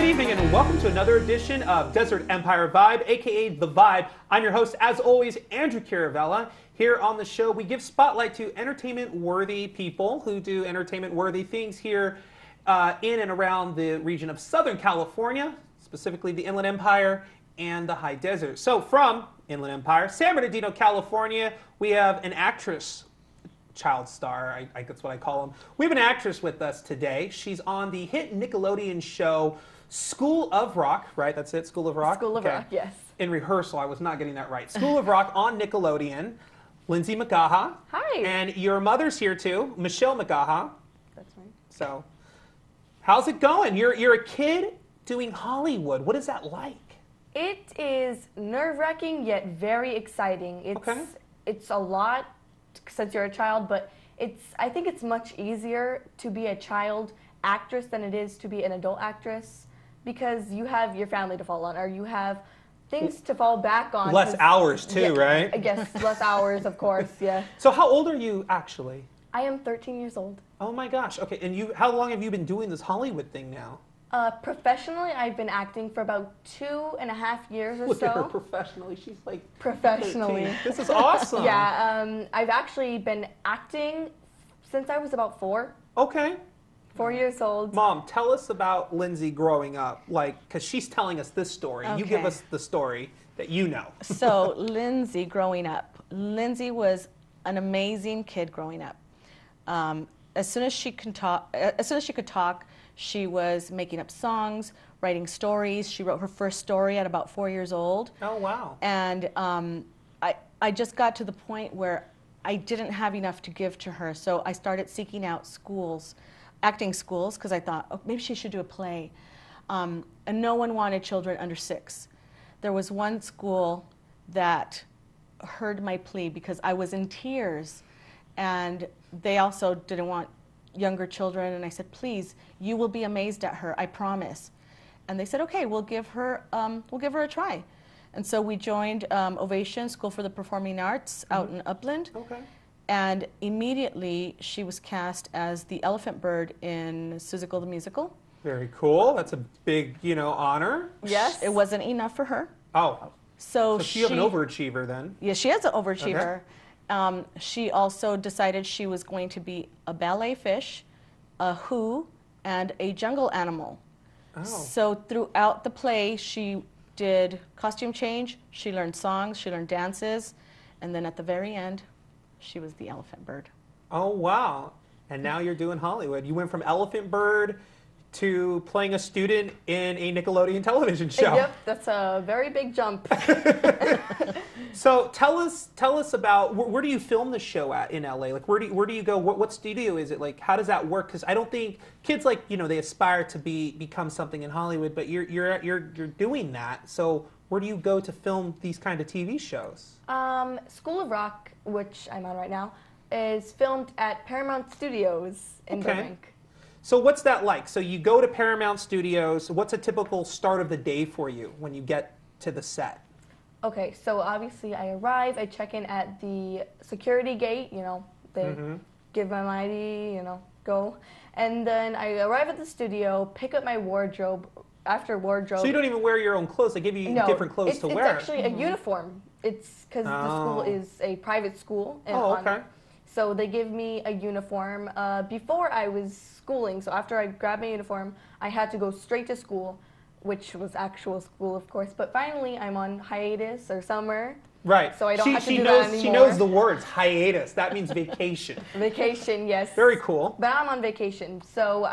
Good evening and welcome to another edition of Desert Empire Vibe, aka The Vibe. I'm your host, as always, Andrew Caravella. Here on the show, we give spotlight to entertainment-worthy people who do entertainment-worthy things here in and around the region of Southern California, specifically the Inland Empire and the High Desert. So from Inland Empire, San Bernardino, California, we have an actress, child star, I that's what I call them. We have an actress with us today. She's on the hit Nickelodeon show School of Rock, right? That's it, School of Rock? School of Rock, yes. In rehearsal, I was not getting that right. School of Rock on Nickelodeon. Lyndsey Mcgaha. Hi. And your mother's here too, Michelle Mcgaha. That's right. So, how's it going? You're a kid doing Hollywood. What is that like? It is nerve-wracking yet very exciting. It's a lot since you're a child, but I think it's much easier to be a child actress than it is to be an adult actress, because you have your family to fall on, or you have things to fall back on. Less hours too, yeah, right? I guess less hours, of course, yeah. So how old are you actually? I am 13 years old. Oh my gosh, okay, and how long have you been doing this Hollywood thing now? Professionally, I've been acting for about 2.5 years or so. Look at her professionally, she's like professionally. 13. This is awesome. Yeah, I've actually been acting since I was about 4. Okay. 4 years old. Mom, tell us about Lyndsey growing up, because she's telling us this story. Okay. You give us the story that you know. So Lyndsey growing up. Lyndsey was an amazing kid growing up. As soon as she could talk, she was making up songs, writing stories. She wrote her first story at about 4 years old. Oh, wow. And I just got to the point where I didn't have enough to give to her, so I started seeking out schools, acting schools, because I thought, oh, maybe she should do a play. And no one wanted children under 6. There was one school that heard my plea because I was in tears, and they also didn't want younger children, and I said, please, you will be amazed at her, I promise. And they said, okay, we'll give her a try. And so we joined Ovation, School for the Performing Arts, out in Upland. Okay. And immediately she was cast as the elephant bird in Seussical the Musical. Very cool. That's a big, honor. Yes. It wasn't enough for her. Oh. So she's an overachiever then. Yeah, she is an overachiever. Okay. She also decided she was going to be a ballet fish, a who, and a jungle animal. Oh. So throughout the play, she did costume change, she learned songs, she learned dances, and then at the very end, she was the elephant bird. Oh, wow. And now you're doing Hollywood. You went from elephant bird to playing a student in a Nickelodeon television show. Yep, that's a very big jump. So tell us about, where do you film the show at in LA? Like, where do you go? What studio is it? Like, how does that work? Because I don't think kids, like, they aspire to become something in Hollywood, but you're doing that. So where do you go to film these kind of TV shows? School of Rock, which I'm on right now, is filmed at Paramount Studios in Burbank. So what's that like? So you go to Paramount Studios. What's a typical start of the day for you when you get to the set? Okay, so obviously I arrive, I check in at the security gate, they give my ID, go. And then I arrive at the studio, pick up my wardrobe. After wardrobe. So you don't even wear your own clothes, they give you different clothes to wear? It's actually a uniform. It's because the school is a private school. Okay. So they give me a uniform. Before I was schooling, so after I grabbed my uniform, I had to go straight to school, which was actual school, of course. But finally, I'm on hiatus or summer. Right. So I don't have to do that anymore. She knows the words, hiatus. That means vacation. Vacation, yes. Very cool. But I'm on vacation. So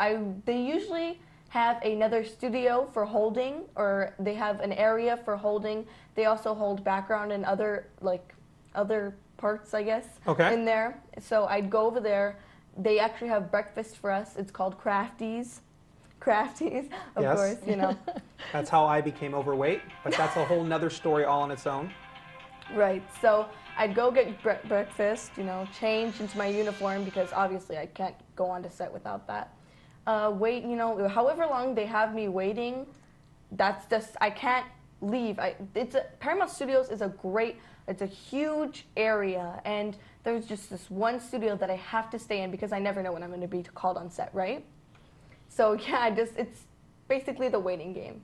they usually have another studio for holding, or they have an area for holding. They also hold background and other parts, I guess, in there. So I'd go over there. They actually have breakfast for us. It's called Crafties. Crafties, of course, That's how I became overweight, but that's a whole nother story all on its own. Right, so I'd go get breakfast, change into my uniform, because obviously I can't go on to set without that. Wait, however long they have me waiting, that's just, I can't leave. Paramount Studios is it's a huge area, and there's just this one studio that I have to stay in because I never know when I'm going to be called on set, right? So yeah, basically the waiting game.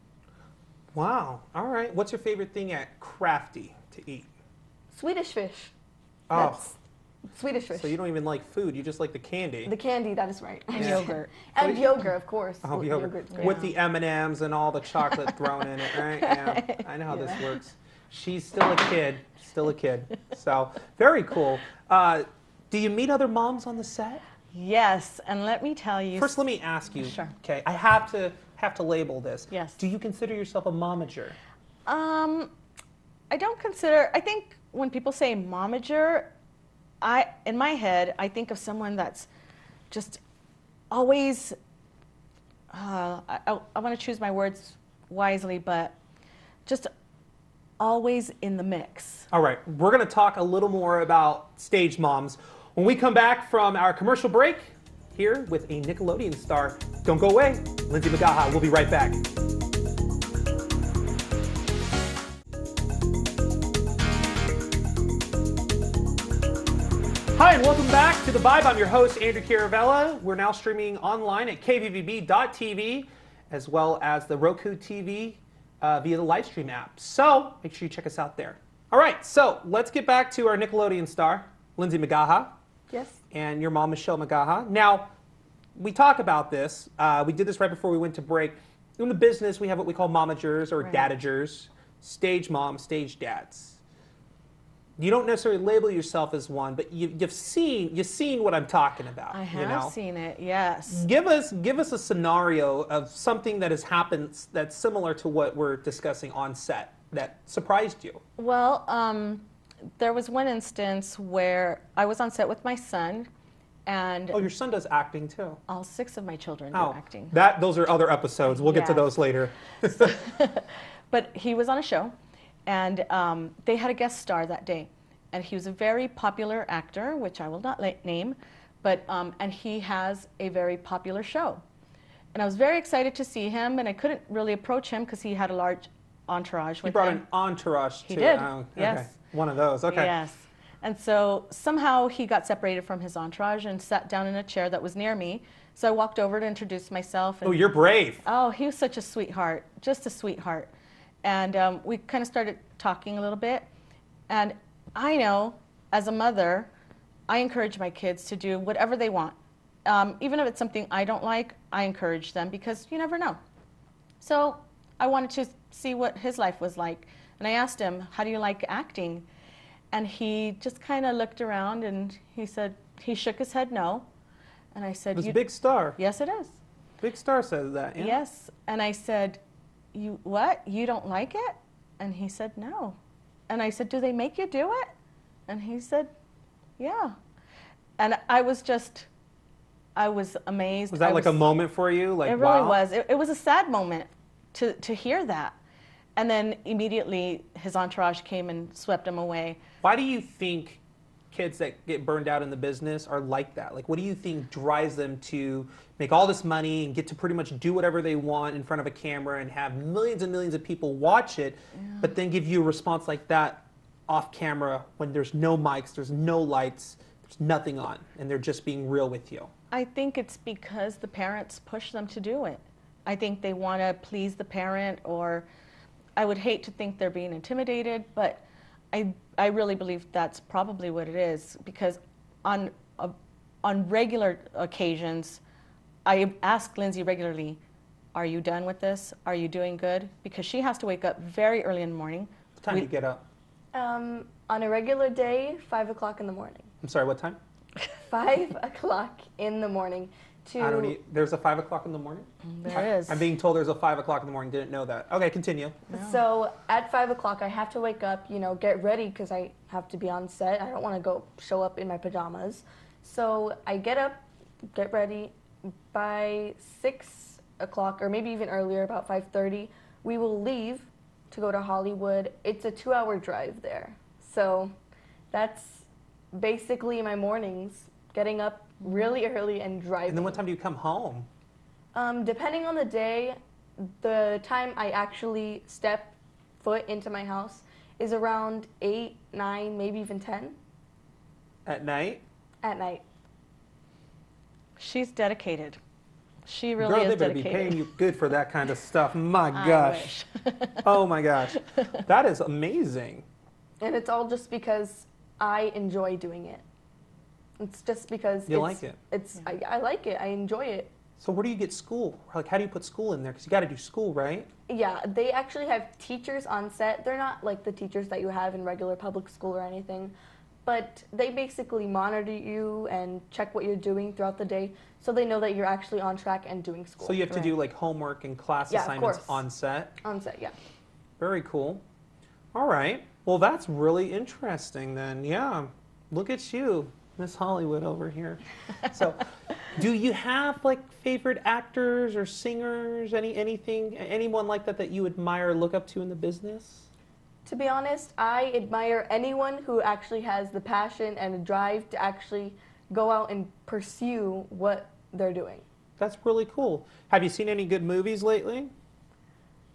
Wow. All right. What's your favorite thing at Crafty to eat? Swedish fish. Oh. That's Swedish fish. So you don't even like food, you just like the candy. The candy, that is right. And yogurt. And yogurt, of course. Oh, yogurt. Great. With the M&Ms and all the chocolate thrown in it, right? Yeah, I know how this works. She's still a kid, So, very cool. Do you meet other moms on the set? Yes, and let me tell you. First, let me ask you. Sure. Okay, I have to label this. Yes. Do you consider yourself a momager? I don't consider. I think when people say momager, in my head, I think of someone that's just always. I want to choose my words wisely, but just always in the mix. All right, we're going to talk a little more about stage moms when we come back from our commercial break here with a Nickelodeon star. Don't go away. Lyndsey Mcgaha. We'll be right back. Hi, and welcome back to The Vibe. I'm your host, Andrew Caravella. We're now streaming online at KVVB.TV as well as the Roku TV via the Livestream app. So make sure you check us out there. All right, so let's get back to our Nickelodeon star, Lyndsey Mcgaha. Yes. And your mom, Michelle Mcgaha. Now, we talk about this. We did this right before we went to break. In the business, we have what we call momagers or dadagers, stage moms, stage dads. You don't necessarily label yourself as one, but you've seen what I'm talking about. I have seen it, yes. Give us a scenario of something that has happened that's similar to what we're discussing on set that surprised you. Well, there was one instance where I was on set with my son, and Oh, your son does acting too. all 6 of my children do acting. Those are other episodes. We'll get to those later. But he was on a show, and they had a guest star that day. And he was a very popular actor, which I will not name, but and he has a very popular show. And I was very excited to see him, and I couldn't really approach him because he had a large entourage with him. He brought an entourage too. He did, Okay. yes. One of those, okay. Yes. And so somehow he got separated from his entourage and sat down in a chair that was near me. So I walked over to introduce myself. And, Oh, you're brave. Oh, he was such a sweetheart, just a sweetheart. And we kind of started talking a little bit. And I know, as a mother, I encourage my kids to do whatever they want. Even if it's something I don't like, I encourage them because you never know. So I wanted to see what his life was like. And I asked him, how do you like acting? And he just kind of looked around and he said, he shook his head no. And I said, This big star. Yes, it is. Big star says that. Yeah? Yes. And I said, you what? You don't like it? And he said, no. And I said, do they make you do it? And he said, yeah. And I was amazed. Was that like a moment for you? Like, it really wow. was. It was a sad moment to hear that. And then immediately his entourage came and swept him away. Why do you think kids that get burned out in the business are like that? Like, what do you think drives them to make all this money and get to pretty much do whatever they want in front of a camera and have millions and millions of people watch it, but then give you a response like that off camera when there's no mics, there's no lights, there's nothing on, and they're just being real with you? I think it's because the parents push them to do it. I think they want to please the parent, or I would hate to think they're being intimidated, but I really believe that's probably what it is, because on regular occasions, I ask Lyndsey regularly, are you done with this? Are you doing good? Because she has to wake up very early in the morning. What time do you get up? On a regular day, 5 o'clock in the morning. I'm sorry, what time? 5 o'clock in the morning. There's a 5 o'clock in the morning? There is. I'm being told there's a 5 o'clock in the morning. Didn't know that. Okay, continue. No. So at 5 o'clock, I have to wake up, get ready because I have to be on set. I don't want to show up in my pajamas. So I get up, get ready. By 6 o'clock, or maybe even earlier, about 5:30, we will leave to go to Hollywood. It's a 2-hour drive there. So that's basically my mornings, getting up really early and driving. And then what time do you come home? Depending on the day, the time I actually step foot into my house is around 8, 9, maybe even 10. At night? At night. She's dedicated. She really Girl, is they better dedicated. be paying you good for that kind of stuff. My I gosh. wish. Oh my gosh. That is amazing. And it's all just because I enjoy doing it. It's just because You like it. I like it. I enjoy it. So where do you get school? Like, how do you put school in there? Because you got to do school, right? Yeah, they actually have teachers on set. They're not like the teachers that you have in regular public school or anything, but they basically monitor you and check what you're doing throughout the day, so they know that you're actually on track and doing school. So you have to Right. do like homework and class Yeah, of assignments course. on set? On set, yeah. Very cool. All right. Well, that's really interesting then. Yeah. Look at you, Miss Hollywood over here. So, do you have like favorite actors or singers, anyone like that that you admire or look up to in the business? To be honest, I admire anyone who actually has the passion and the drive to actually go out and pursue what they're doing. That's really cool. Have you seen any good movies lately?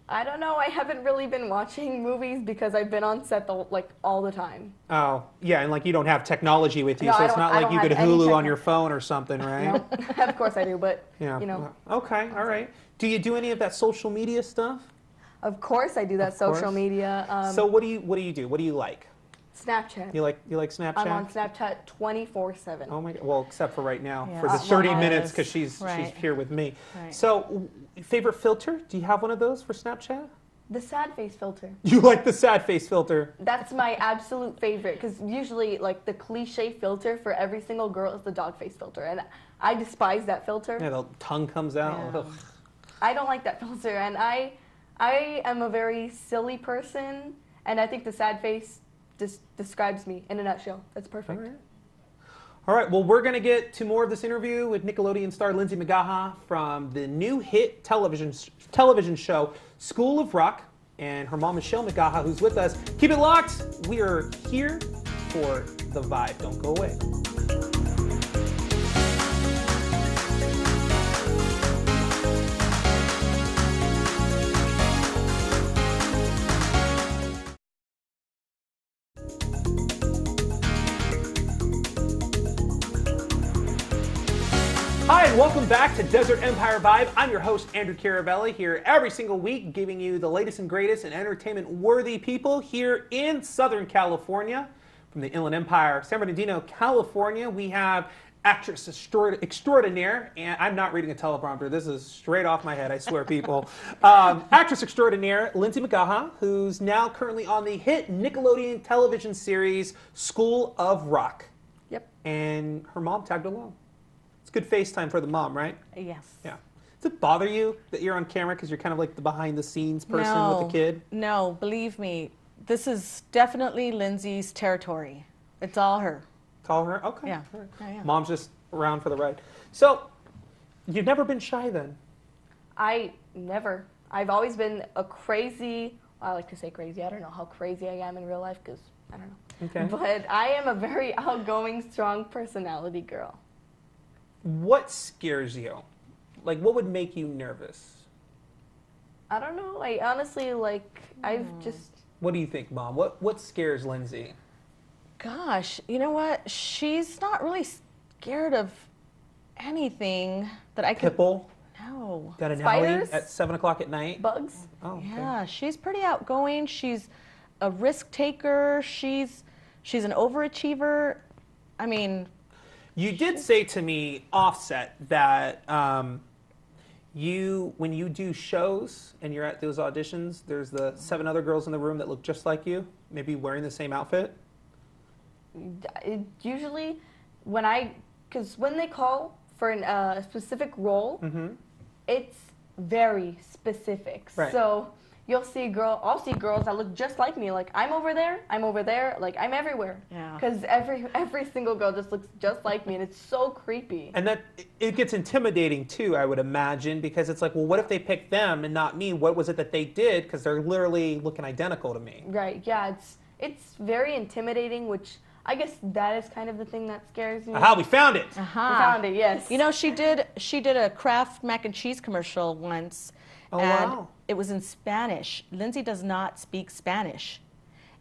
I don't know. I haven't really been watching movies because I've been on set all the time. Oh, yeah, and like you don't have technology with you, No, so I it's don't- not I like don't you could have any Hulu on your phone or something, right? No, of course I do, but Yeah. you know, Okay, all right. Do you do any of that social media stuff? of course I do that Of social course. media. So what do you do? What do you like? Snapchat. You like Snapchat? I'm on Snapchat 24/7. Oh my God. Well, except for right now, Yeah. for the Well, 30 yes. minutes because she's Right. here with me. Right. So, favorite filter? Do you have one of those for Snapchat? The sad face filter. You like the sad face filter? That's my absolute favorite because usually like the cliche filter for every single girl is the dog face filter, and I despise that filter. Yeah, the tongue comes out. Yeah. Ugh. I don't like that filter, and I am a very silly person, and I think the sad face just describes me in a nutshell. That's perfect. All right. All right, well, we're going to get to more of this interview with Nickelodeon star Lyndsey Mcgaha from the new hit television show, School of Rock, and her mom, Michelle Mcgaha, who's with us. Keep it locked. We are here for the vibe. Don't go away. Hi, and welcome back to Desert Empire Vibe. I'm your host, Andrew Caravelli, here every single week giving you the latest and greatest and entertainment-worthy people here in Southern California. From the Inland Empire, San Bernardino, California, we have actress extraordinaire, and I'm not reading a teleprompter. This is straight off my head, I swear, people. Actress extraordinaire, Lyndsey Mcgaha, who's now currently on the hit Nickelodeon television series, School of Rock. Yep. And her mom tagged along. It's good FaceTime for the mom, right? Yes. Yeah. Does it bother you that you're on camera because you're kind of like the behind-the-scenes person with the kid? No, believe me, this is definitely Lyndsey's territory. It's all her. Call her? Okay. Yeah. All right. Yeah. Mom's just around for the ride. So, you've never been shy then? I've always been a crazy, I like to say crazy, I don't know how crazy I am in real life because I don't know. Okay. But I am a very outgoing, strong personality girl. What scares you? Like, what would make you nervous? I don't know. I honestly, I've just... What do you think, Mom? What scares Lyndsey? Gosh, you know what? She's not really scared of anything that I could. Pipple? No. Got an Spiders? alley at 7 o'clock at night? Bugs? Oh, okay. Yeah, she's pretty outgoing. She's a risk taker. She's an overachiever. I mean, You did say to me offset that when you do shows and you're at those auditions, there's the 7 other girls in the room that look just like you, maybe wearing the same outfit. Usually, because when they call for a specific role, it's very specific. Right. So I'll see girls that look just like me. Like I'm over there, like I'm everywhere. Yeah. Because every single girl just looks just like me, and it's so creepy. And that it gets intimidating too, I would imagine, because it's like, well, what if they picked them and not me? What was it that they did? Because they're literally looking identical to me. Right? Yeah. It's very intimidating, which I guess that is kind of the thing that scares me. Aha, we found it. We found it. Yes. you know, she did a Kraft mac and cheese commercial once. Oh, and wow. it was in Spanish. Lyndsey does not speak Spanish.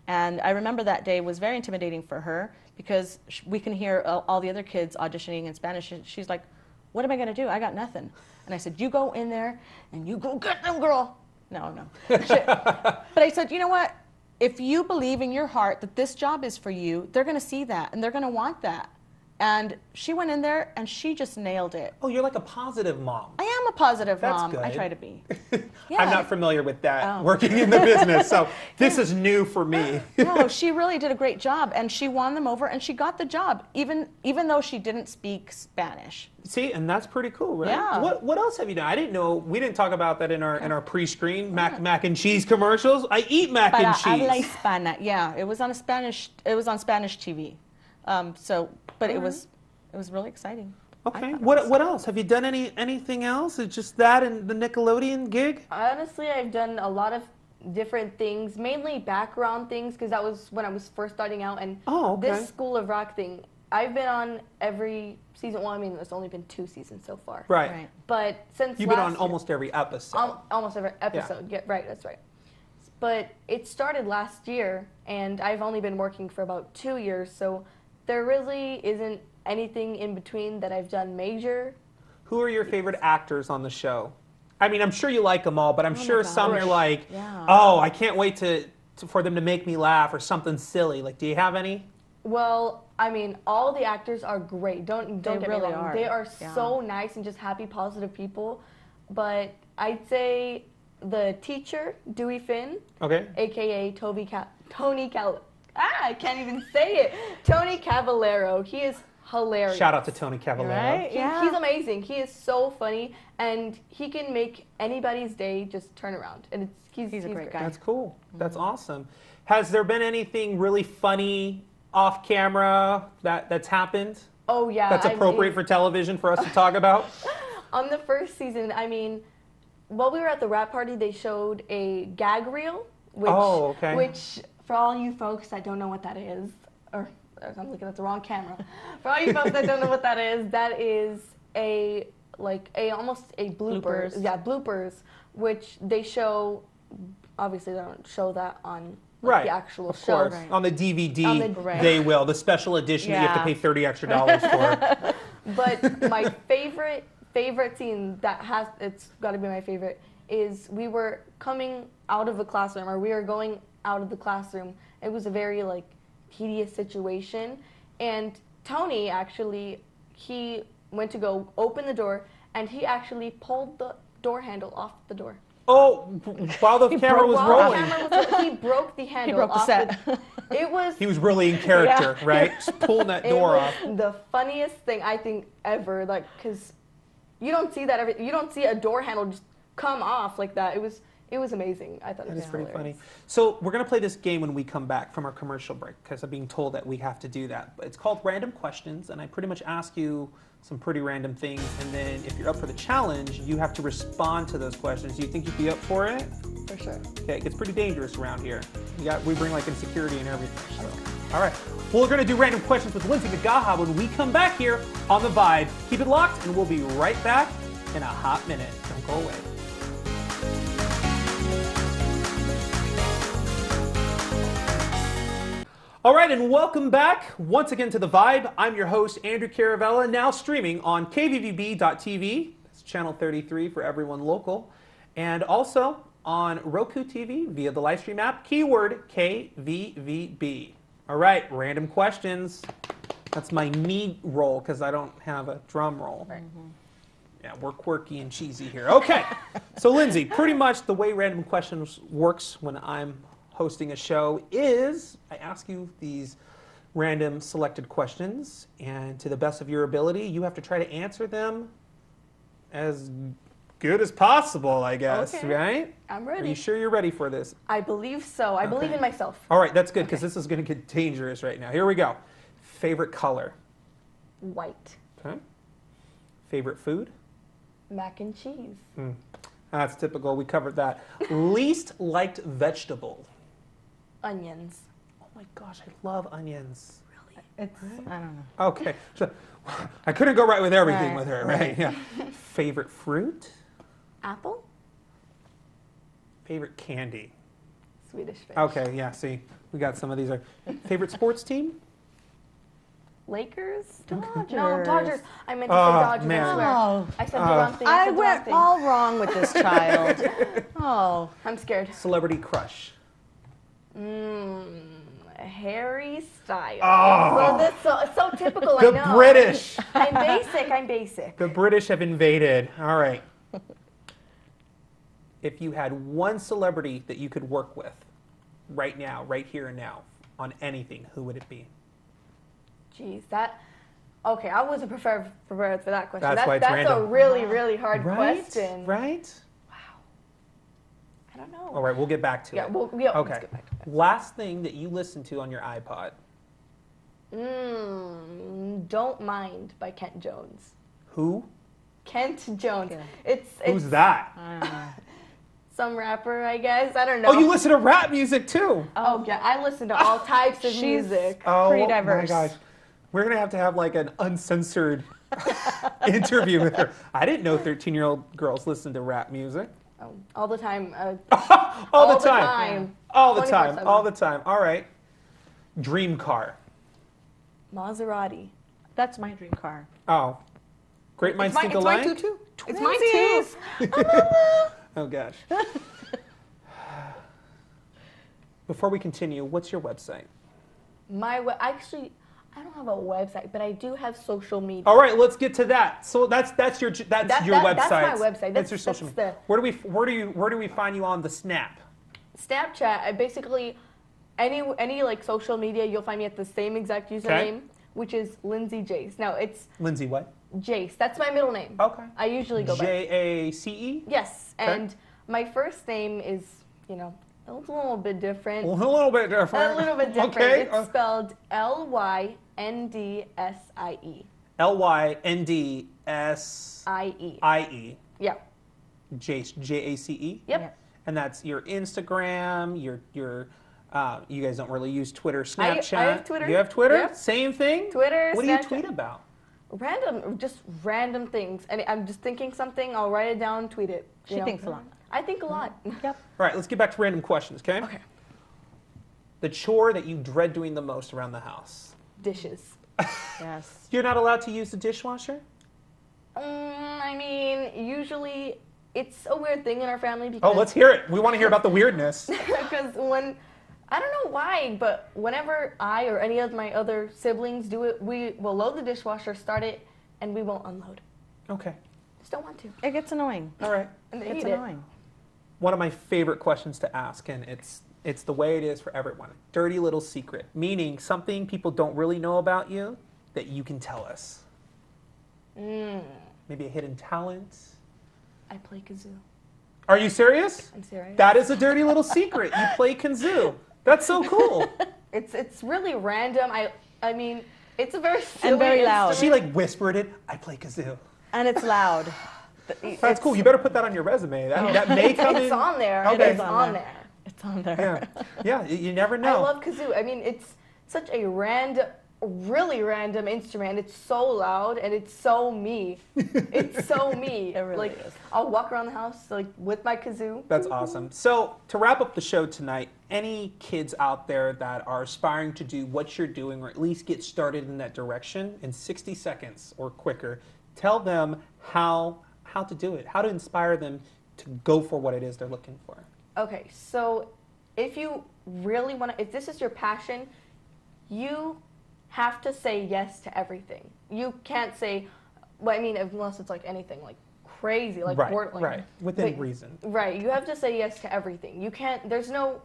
And I remember that day was very intimidating for her because we can hear all the other kids auditioning in Spanish. And she's like, what am I going to do? I got nothing. And I said, you go in there and you go get them, girl. No. But I said, you know what? If you believe in your heart that this job is for you, they're going to see that and they're going to want that. And she went in there and she just nailed it. Oh, you're like a positive mom. I am a positive That's mom. good. I try to be. I'm not familiar with that, working in the business, so this is new for me. No, she really did a great job, and she won them over, and she got the job, even though she didn't speak Spanish. See, and that's pretty cool, right? Yeah. What else have you done? I didn't know. We didn't talk about that in our pre-screen mac and cheese commercials. I eat mac and cheese. Habla hispana. Yeah, it was on Spanish TV. But it was really exciting. Okay. What else? Have you done anything else? It's just that and the Nickelodeon gig? Honestly, I've done a lot of different things, mainly background things, because that was when I was first starting out. And this School of Rock thing, I've been on every season. Well, I mean, there's only been 2 seasons so far. Right. But since you've been on almost every episode. Almost every episode. Yeah, right. That's right. But it started last year, and I've only been working for about 2 years, so there really isn't anything in between that I've done major. Who are your favorite actors on the show? I mean, I'm sure you like them all, but I'm sure some you're like, oh, I can't wait for them to make me laugh or something silly. Like, do you have any? Well, I mean, all the actors are great. Don't get me wrong. They are so nice and just happy, positive people. But I'd say the teacher, Dewey Finn, aka I can't even say it. Tony Cavallero. He is hilarious. Shout out to Tony Cavallero. Right? He's amazing. He is so funny, and he can make anybody's day just turn around. And he's a great guy. That's cool. That's awesome. Has there been anything really funny off camera that's happened? Oh yeah. That's appropriate for television for us to talk about? On the first season, I mean, while we were at the rap party, they showed a gag reel, which for all you folks that don't know what that is, or I'm looking at the wrong camera. For all you folks that don't know what that is almost a bloopers. Yeah, bloopers, which they show. Obviously, they don't show that on the actual show. Of course, on the DVD, they will. The special edition that you have to pay $30 extra for. But my favorite scene it's got to be my favorite, is we were coming out of the classroom, or we were going out of the classroom. It was a very tedious situation, and Tony actually, he went to go open the door, and he actually pulled the door handle off the door. Oh, while the camera was rolling. He broke the handle. He broke the set. He was really in character, right? Just pulling that door off. The funniest thing I think ever, because you don't see that you don't see a door handle just come off like that. It was amazing. I thought it was pretty funny. So we're going to play this game when we come back from our commercial break, because I'm being told that we have to do that. It's called Random Questions, and I pretty much ask you some pretty random things, and then if you're up for the challenge, you have to respond to those questions. Do you think you'd be up for it? For sure. Okay, it gets pretty dangerous around here. We bring insecurity and everything. So. All right. Well, we're going to do Random Questions with Lyndsey Mcgaha when we come back here on The Vibe. Keep it locked, and we'll be right back in a hot minute. Don't go away. All right, and welcome back once again to The Vibe. I'm your host, Andrew Caravella, now streaming on KVVB.TV. That's channel 33 for everyone local. And also on Roku TV via the Livestream app, keyword KVVB. All right, random questions. That's my me roll, because I don't have a drum roll. Right. Yeah, we're quirky and cheesy here. Okay, so Lyndsey, pretty much the way Random Questions works when I'm hosting a show is I ask you these random selected questions, and to the best of your ability, you have to try to answer them as good as possible, I guess, right? I'm ready. Are you sure you're ready for this? I believe so. I believe in myself. All right, that's good, because this is going to get dangerous right now. Here we go. Favorite color? White. Okay. Favorite food? Mac and cheese. That's typical. We covered that. Least liked vegetable? Onions. Oh my gosh, I love onions. Really? I don't know. Okay. So, I couldn't go right with everything with her, right? Yeah. Favorite fruit? Apple. Favorite candy? Swedish fish. Okay, yeah, see, we got some of these. Favorite sports team? Lakers? Dodgers. No, Dodgers. I meant to say Dodgers. man. I swear. Oh. I said the wrong thing. I said the went wrong thing. all wrong with this child. Oh. I'm scared. Celebrity crush. Harry Styles. Oh. So this so typical. The I know. British. I'm basic. I'm basic. The British have invaded. All right. If you had one celebrity that you could work with right now, right here and now, on anything, who would it be? Jeez, that. Okay, I wasn't prepared for that question. That's why it's that's random. a really, really hard Right? question. Right? I don't know. All right, we'll get back to Yeah, it. okay. Okay. Let's get back to it. Last thing that you listen to on your iPod. Don't Mind by Kent Jones. Who? Kent Jones. Yeah. It's Who's that? I don't know. some rapper, I guess. I don't know. Oh, you listen to rap music too. Oh, yeah. I listen to all types of She's- music. Oh Pretty my diverse. gosh. We're going to have like an uncensored interview with her. I didn't know 13-year-old girls listen to rap music. Oh, all the time. All the time. All the time. 24/7. All the time. All right. Dream car. Maserati. That's my dream car. Oh. Great minds think alike? It's mine too. It's mine too. Oh gosh. Before we continue, what's your website? Actually, I don't have a website, but I do have social media. All right, let's get to that. So that's your website. That's my website. That's your social media. Where do we find you on the Snap? Snapchat, I basically any like social media, you'll find me at the same exact username, which is Lyndsey Jace. Now it's Lyndsey what? Jace. That's my middle name. Okay. I usually go by. Jace? Yes, Okay. and my first name is, a little bit different. A little bit different. A little bit different. Okay. It's spelled Lyndssie. Lyndsie. Yeah. Jace. Jace. Yep. Yep. And that's your Instagram. Your you guys don't really use Twitter, Snapchat. I have Twitter. You have Twitter? Yep. Same thing. Twitter, What do you Snapchat. tweet about? Just random things. And I'm just thinking something, I'll write it down, tweet it. She thinks a lot. I think a lot. Yep. All right, let's get back to random questions, okay? Okay. The chore that you dread doing the most around the house. Dishes. Yes. You're not allowed to use the dishwasher? I mean, usually it's a weird thing in our family Oh, because let's hear it. We want to hear about the weirdness. because I don't know why, but whenever I or any of my other siblings do it, we will load the dishwasher, start it, and we won't unload. Okay. Just don't want to. It gets annoying. All right. And they It's eat annoying. One of my favorite questions to ask, and it's the way it is for everyone. Dirty little secret, meaning something people don't really know about you that you can tell us. Maybe a hidden talent. I play kazoo. Are you serious? I'm serious. That is a dirty little secret. You play kazoo. That's so cool. It's really random. I mean, it's a very silly And very loud. She like whispered it. I play kazoo. And it's loud. That's cool. You better put that on your resume. That may come in. It's on there. Okay. It's on there. It's on there. Yeah. You never know. I love kazoo. I mean, it's such a really random instrument. It's so loud and it's so me. It's so me. It really like, is. I'll walk around the house like with my kazoo. That's awesome. So to wrap up the show tonight, any kids out there that are aspiring to do what you're doing or at least get started in that direction in 60 seconds or quicker, tell them how to do it, how to inspire them to go for what it is they're looking for. Okay, so if you really want to, if this is your passion, you have to say yes to everything. You can't say, well, I mean, unless it's like anything like crazy, like Right, Portland. right, within reason. Right, you have to say yes to everything. You can't, there's no,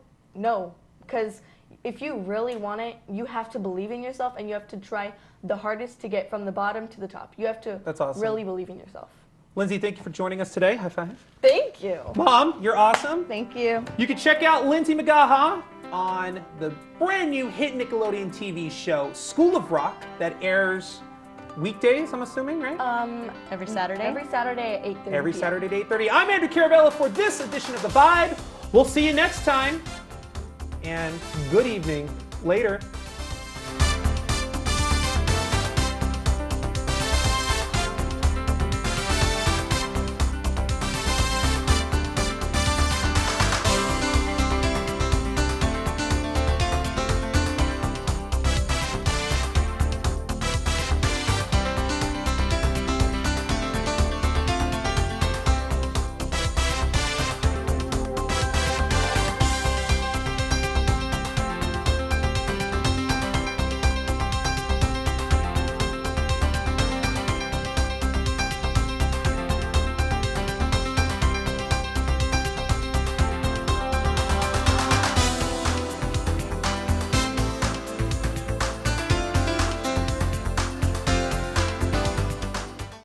because if you really want it, you have to believe in yourself and you have to try the hardest to get from the bottom to the top. You have to That's awesome. really believe in yourself. Lyndsey, thank you for joining us today. High five. Thank you. Mom, you're awesome. Thank you. You can check out Lyndsey Mcgaha on the brand new hit Nickelodeon TV show, School of Rock, that airs weekdays, I'm assuming, right? Every Saturday? Every Saturday at 8:30 Every p.m. Saturday at 8:30. I'm Andrew Caravella for this edition of The Vibe. We'll see you next time. And good evening. Later.